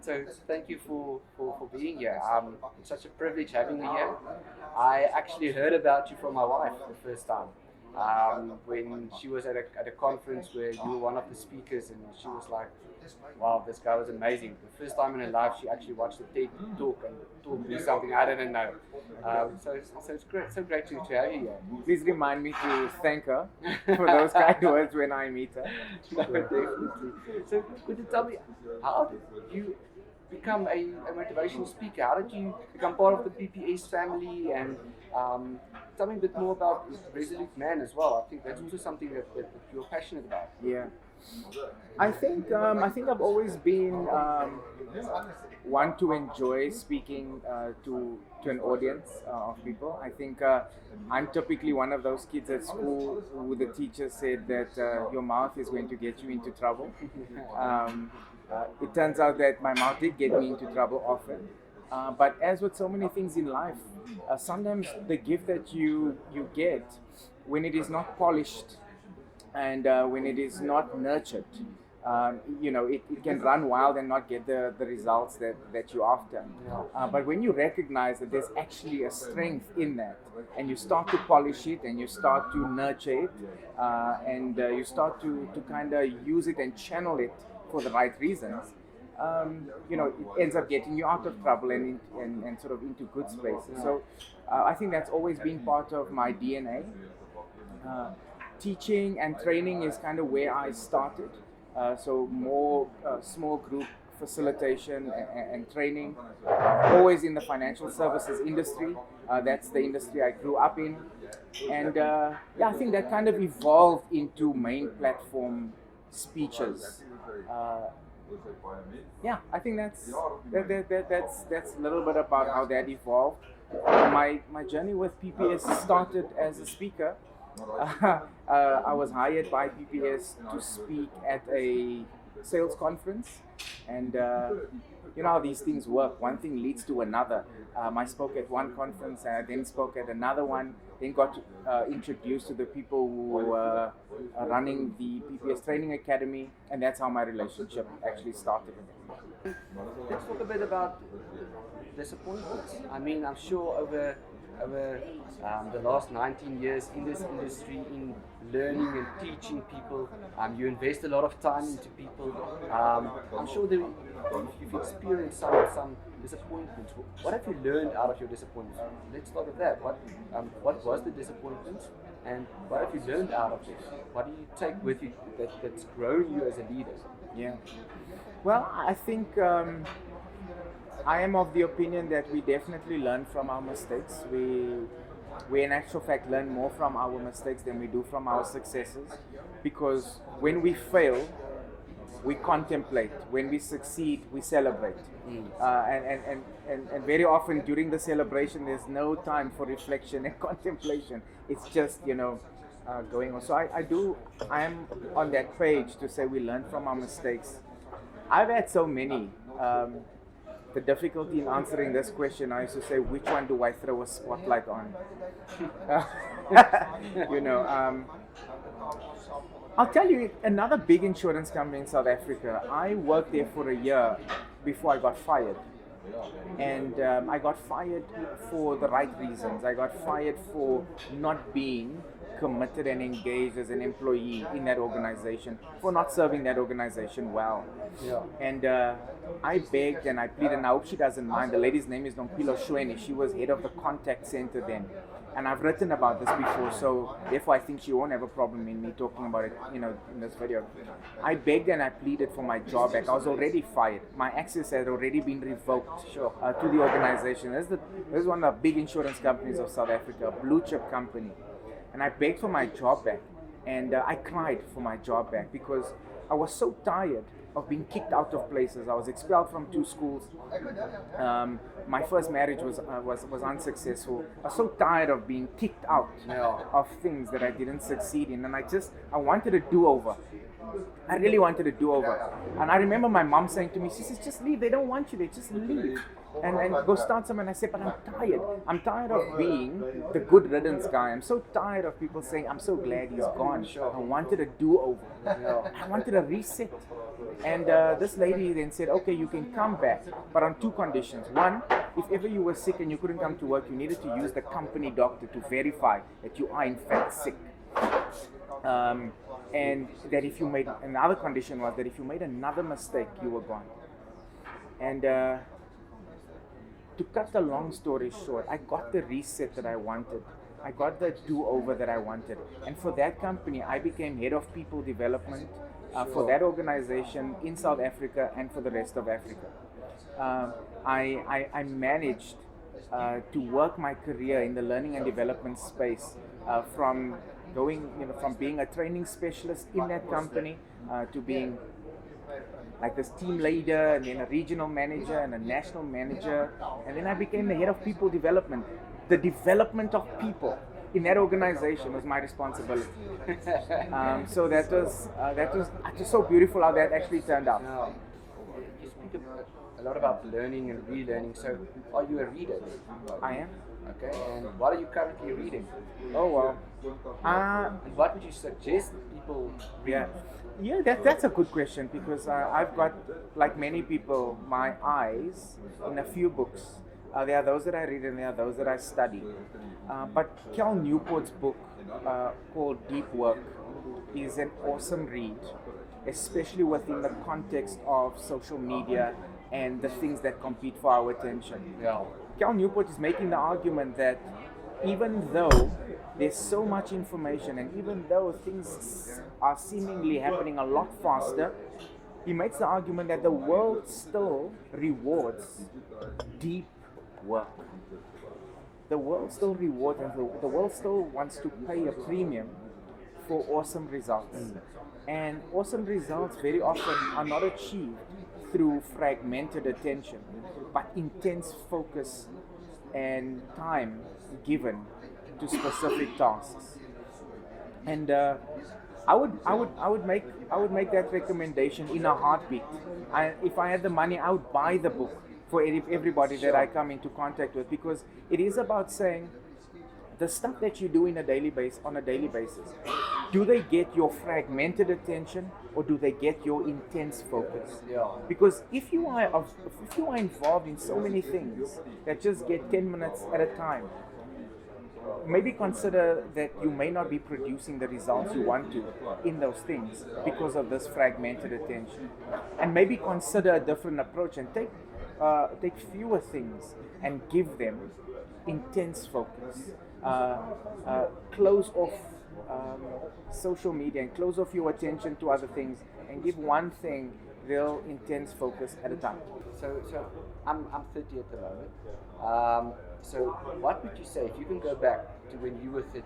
So thank you for being here. It's such a privilege having you here. I actually heard about you from my wife the first time. When she was at a conference where you were one of the speakers, and she was like, wow, this guy was amazing. The first time in her life, she actually watched the TED talk and told me something I didn't know. So it's great, so great to have you here. Please remind me to thank her for those kind words when I meet her. No, definitely. So, could you tell me, how did you become a motivational speaker? How did you become part of the PPS family? And tell me a bit more about Resolute Man as well. I think that's also something that you're passionate about. Yeah. I think I've always been one to enjoy speaking to an audience of people. I think I'm typically one of those kids at school who the teacher said that your mouth is going to get you into trouble. It turns out that my mouth did get me into trouble often. But as with so many things in life, sometimes the gift that you get, when it is not polished and when it is not nurtured, it can run wild and not get the results that you're after. But when you recognize that there's actually a strength in that, and you start to polish it and you start to nurture it, and you start to kind of use it and channel it for the right reasons, it ends up getting you out of trouble and sort of into good spaces. So I think that's always been part of my DNA. Teaching and training is kind of where I started. So more small group facilitation and training. Always in the financial services industry. That's the industry I grew up in. And I think that kind of evolved into main platform speeches. I think that's a little bit about how that evolved. My journey with PPS started as a speaker. I was hired by PPS to speak at a sales conference, and how these things work. One thing leads to another. I spoke at one conference, and I then spoke at another one, then got introduced to the people who were running the PPS Training Academy, and that's how my relationship actually started. Let's talk a bit about disappointments. I mean, I'm sure over the last 19 years in this industry, in learning and teaching people, you invest a lot of time into people. I'm sure that you've experienced some disappointments. What have you learned out of your disappointments? Let's start with that. What was the disappointment, and what have you learned out of it? What do you take with you that's grown you as a leader? Yeah. Well, I think I am of the opinion that we definitely learn from our mistakes. We in actual fact learn more from our mistakes than we do from our successes, because when we fail, we contemplate. When we succeed, we celebrate. And very often during the celebration, there's no time for reflection and contemplation. It's just going on. So I am on that page to say we learn from our mistakes. I've had so many. The difficulty in answering this question, I used to say, which one do I throw a spotlight on? I'll tell you, another big insurance company in South Africa, I worked there for a year before I got fired. And I got fired for the right reasons. I got fired for not being committed and engaged as an employee in that organization, for not serving that organization well. And I begged and I pleaded, and I hope she doesn't mind. The lady's name is Nompilo Shweni. She was head of the contact center then. And I've written about this before, so therefore I think she won't have a problem in me talking about it, in this video. I begged and I pleaded for my job back. I was already fired. My access had already been revoked to the organization. This is one of the big insurance companies of South Africa, a blue chip company. And I begged for my job back. And I cried for my job back because I was so tired of being kicked out of places. I was expelled from 2 schools. My first marriage was unsuccessful. I was so tired of being kicked out of things that I didn't succeed in, and I wanted a do-over. I really wanted to do over. And I remember my mom saying to me, she says, just leave, they don't want you there, just leave. And go start somewhere. And I said, but I'm tired. I'm tired of being the good riddance guy. I'm so tired of people saying, I'm so glad he's gone. I wanted a do-over. I wanted a reset. And this lady then said, okay, you can come back, but on 2 conditions. One, if ever you were sick and you couldn't come to work, you needed to use the company doctor to verify that you are in fact sick. And that if you made, another condition was that if you made another mistake, you were gone. And to cut the long story short, I got the reset that I wanted. I got the do-over that I wanted. And for that company, I became head of people development for that organization in South Africa and for the rest of Africa. I managed to work my career in the learning and development space from being a training specialist in that company to being like this team leader, and then a regional manager and a national manager, and then I became the head of people development. The development of people in that organization was my responsibility. So that was just so beautiful how that actually turned out. Now, you speak a lot about learning and relearning. So, are you a reader? I am. Okay, and what are you currently reading? Oh well. And what would you suggest people read? Yeah, that's a good question, because I've got, like many people, my eyes in a few books. There are those that I read and there are those that I study. But Cal Newport's book called Deep Work is an awesome read, especially within the context of social media and the things that compete for our attention. Yeah. Cal Newport is making the argument that even though there's so much information and even though things are seemingly happening a lot faster, he makes the argument that the world still rewards deep work. The world still rewards, and the world still wants to pay a premium for awesome results. And awesome results very often are not achieved through fragmented attention, but intense focus and time given to specific tasks. And I would make that recommendation in a heartbeat. If I had the money, I would buy the book for everybody that I come into contact with, because it is about saying the stuff that you do on a daily basis. Do they get your fragmented attention, or do they get your intense focus? Yeah. Because if you are involved in so many things that just get 10 minutes at a time, maybe consider that you may not be producing the results you want to in those things because of this fragmented attention. And maybe consider a different approach and take fewer things and give them intense focus. Close off social media and close off your attention to other things and give one thing real intense focus at a time. So I'm 30 at the moment. So what would you say, if you can go back to when you were 30,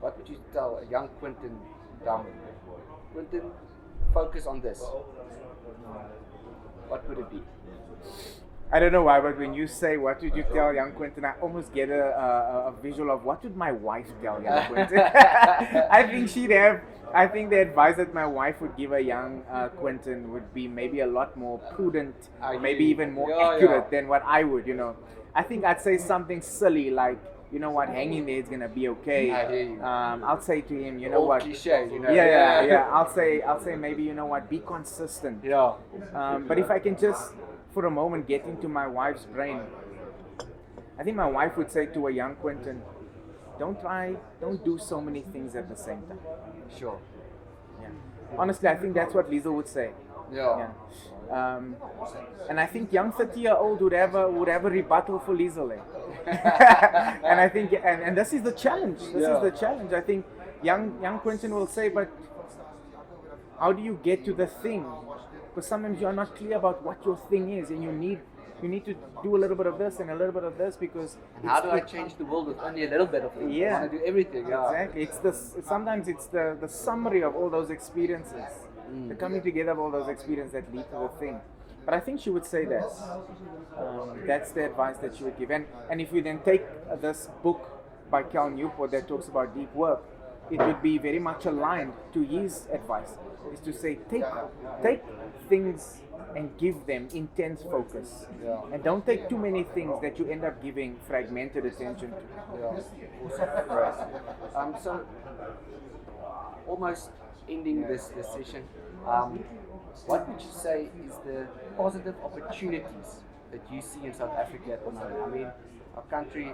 what would you tell a young Quinton Douman? Quinton, focus on this. What would it be? I don't know why, but when you say what would you tell young Quinton, I almost get a visual of what would my wife tell young Quinton. I think the advice that my wife would give a young Quinton would be maybe a lot more prudent, maybe even more accurate than what I would, I think I'd say something silly like, you know what, hanging there is gonna be okay. I hear you. I'll say to him, you know Old what? Cliche, Yeah. I'll say maybe, you know what, be consistent. Yeah. But if I can just for a moment get into my wife's brain, I think my wife would say to a young Quinton, don't do so many things at the same time. Sure. Yeah. Honestly, I think that's what Liesl would say. Yeah. And I think young 30-year-old would have a rebuttal for Liesl. And I think, and this is the challenge. This is the challenge. I think young Quinton will say, but how do you get to the thing? Because sometimes you are not clear about what your thing is, and you need to do a little bit of this and a little bit of this, because how do I change the world with only a little bit of things? Yeah. I want to do everything. Exactly. Sometimes it's the summary of all those experiences, the coming together of all those experiences that lead to the thing. But I think she would say that. That's the advice that she would give. And if we then take this book by Cal Newport that talks about deep work, it would be very much aligned to his advice. is to say take things and give them intense focus, and don't take too many things that you end up giving fragmented attention to. Awesome. Great. So almost ending this session, what would you say is the positive opportunities that you see in South Africa at the moment? I mean, our country,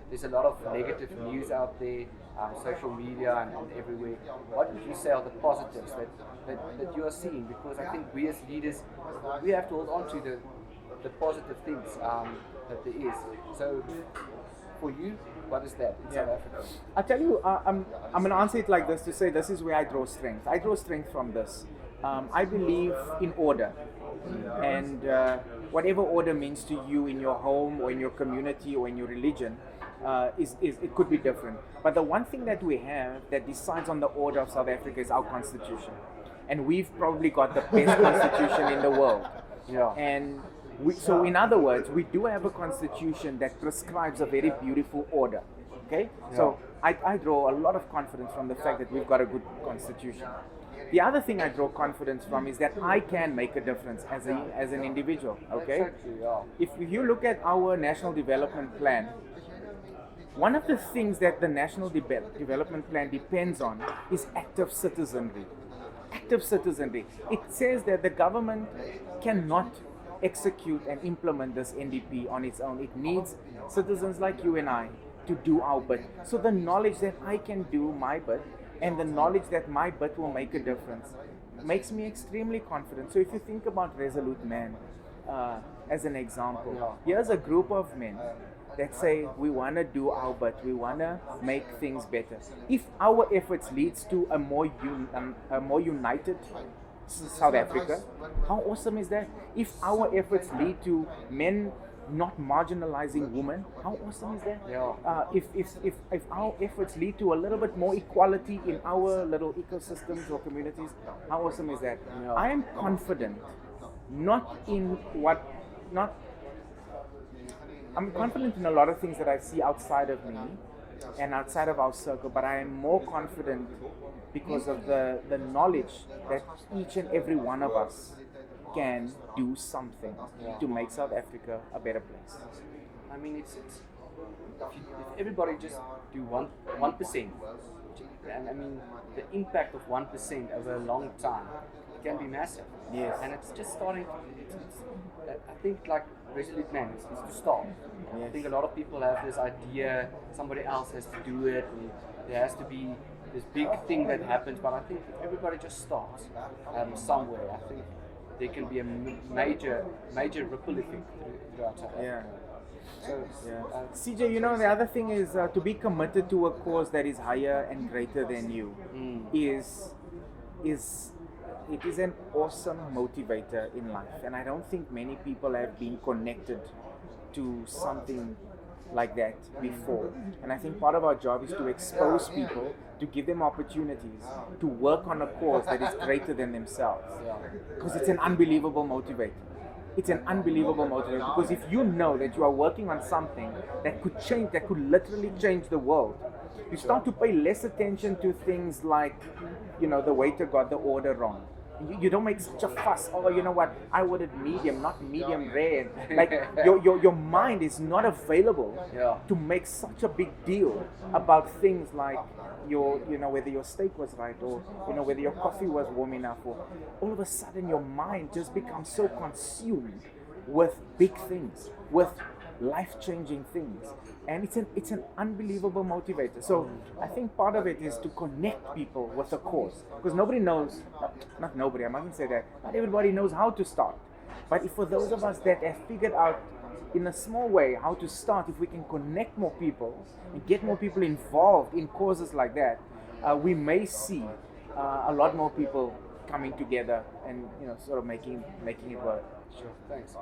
there's a lot of negative news out there, social media and everywhere. What would you say are the positives that you are seeing? Because I think we as leaders, we have to hold on to the positive things that there is. So for you, what is that in South Africa? I tell you, I'm going to answer it like this, to say this is where I draw strength. I draw strength from this. I believe in order, and whatever order means to you in your home or in your community or in your religion, it could be different. But the one thing that we have that decides on the order of South Africa is our constitution, and we've probably got the best constitution in the world. And so in other words, we do have a constitution that prescribes a very beautiful order. Okay, so I draw a lot of confidence from the fact that we've got a good constitution. The other thing I draw confidence from is that I can make a difference as an individual. Okay, if you look at our national development plan, one of the things that the national development plan depends on is active citizenry. Active citizenry. It says that the government cannot execute and implement this NDP on its own. It needs citizens like you and I to do our bit. So the knowledge that I can do my bit and the knowledge that my bit will make a difference makes me extremely confident. So if you think about Resolute Man as an example, here's a group of men that say we want to do our bit, we want to make things better. If our efforts leads to a more united South Africa, how awesome is that? If our efforts lead to men not marginalizing women, how awesome is that? If our efforts lead to a little bit more equality in our little ecosystems or communities, how awesome is that? I am confident, I'm confident in a lot of things that I see outside of me and outside of our circle, but I am more confident because of the knowledge that each and every one of us can do something to make South Africa a better place. I mean, if everybody just do 1%, and I mean, the impact of 1% over a long time, it can be massive. Yes. And it's just starting. I think like Resolute Man is to start. I think a lot of people have this idea somebody else has to do it, and there has to be this big thing that happens. But I think if everybody just starts somewhere, I think there can be a major ripple effect throughout South Africa. CJ, the other thing is to be committed to a cause that is higher and greater than you is an awesome motivator in life, and I don't think many people have been connected to something like that before. And I think part of our job is to expose people, to give them opportunities to work on a cause that is greater than themselves, because it's an unbelievable motivator. It's an unbelievable motivator, because if you know that you are working on something that could literally change the world, you start to pay less attention to things like, the waiter got the order wrong. You don't make such a fuss. Oh, you know what? I ordered medium, not medium rare. Like your mind is not available to make such a big deal about things like whether your steak was right, or whether your coffee was warm enough, or all of a sudden your mind just becomes so consumed with big things, with life-changing things, and it's an unbelievable motivator. So I think part of it is to connect people with a cause, because nobody knows, not nobody, I mustn't say that, not everybody knows how to start. But if for those of us that have figured out in a small way how to start, if we can connect more people and get more people involved in causes like that, we may see a lot more people coming together and sort of making it work. Sure, thanks.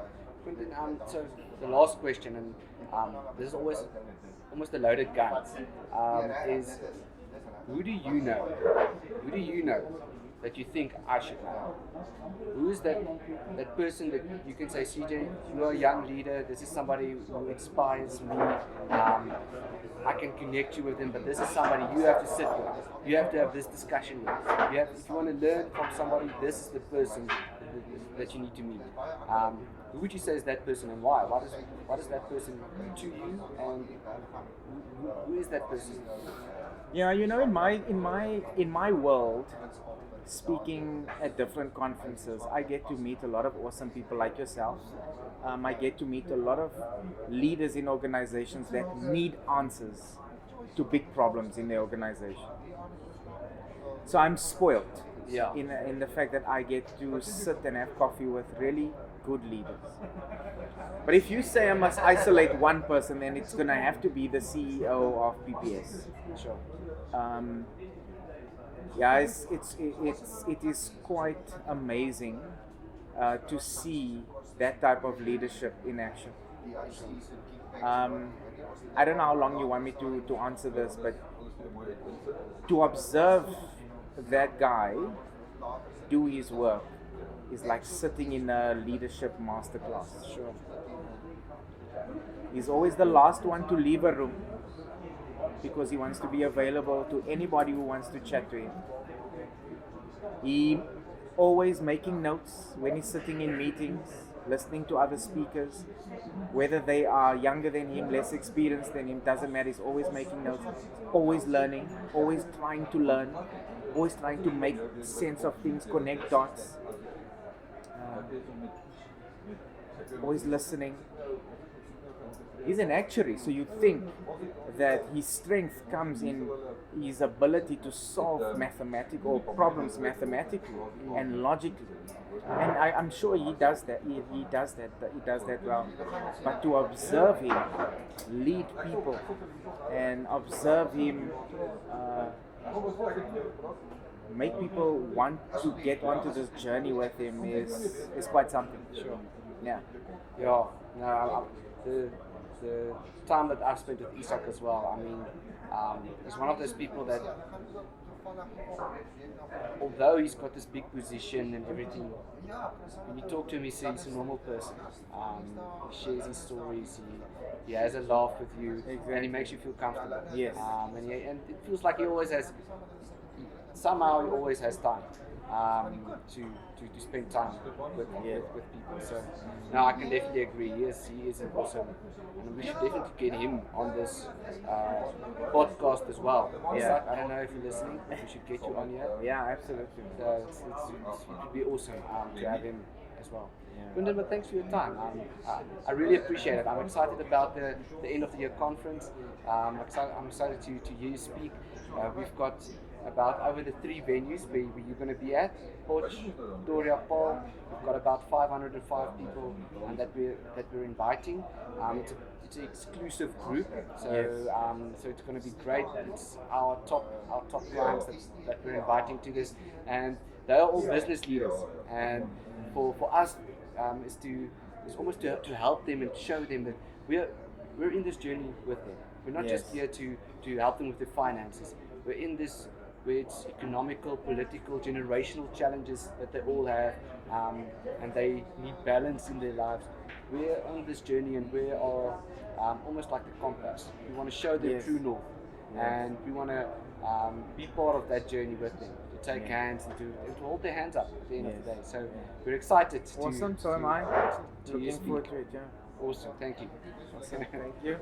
Quinton, so the last question, and this is always almost a loaded gun, is who do you know that you think I should know? Who is that person that you can say, CJ, you are a young leader, this is somebody who inspires me, I can connect you with them, but this is somebody you have to sit with, you have to have this discussion with, if you want to learn from somebody, this is the person that you need to meet. Who would you say is that person, and why? What is that person to you, and who is that person? Yeah, in my world, speaking at different conferences, I get to meet a lot of awesome people like yourself. I get to meet a lot of leaders in organizations that need answers to big problems in their organization. So I'm spoiled in the fact that I get to sit and have coffee with really good leaders. But if you say I must isolate one person, then it's going to have to be the CEO of PPS. Sure. It is quite amazing to see that type of leadership in action. I don't know how long you want me to answer this, but to observe that guy do his work is like sitting in a leadership masterclass. Sure. He's always the last one to leave a room because he wants to be available to anybody who wants to chat to him. He always making notes when he's sitting in meetings, listening to other speakers, whether they are younger than him, less experienced than him, doesn't matter. He's always making notes, always learning, always trying to learn, always trying to make sense of things, connect dots, always listening. He's an actuary, so you think that his strength comes in his ability to solve mathematical problems mathematically and logically, and I'm sure he does that. He does that well. But to observe him lead people and observe him make people want to get onto this journey with him is quite something. Sure. Yeah. Yeah. No, the time that I've spent with Isak as well, I mean, he's one of those people that, although he's got this big position and everything, when you talk to him, he's a normal person. He shares his stories, he has a laugh with you, and he makes you feel comfortable. Yes. And it feels like he always has time to spend time with people. So now I can definitely agree. Yes, he is awesome, and we should definitely get him on this podcast as well. Yeah. I don't know if you're listening. We should get you on here. Yeah, absolutely. So it would be awesome to have him as well. Yeah. Quinton, but thanks for your time. I really appreciate it. I'm excited about the end of the year conference. I'm excited to hear you speak. We've got about over the 3 venues where you're going to be at, Potch, Pretoria, Paul. We've got about 505 people that we're inviting. It's an exclusive group, so so it's going to be great. It's our top clients that we're inviting to this, and they are all business leaders. And for us is almost to help them and show them that we're in this journey with them. We're not just here to help them with their finances. We're in this where it's economical, political, generational challenges that they all have, and they need balance in their lives. We're on this journey, and we are almost like the compass. We want to show them true north, and we want to be part of that journey with them, to take hands and to hold their hands up at the end of the day. So we're excited. Awesome, so am I. Looking forward to it, yeah. Awesome, thank you. Awesome, thank you.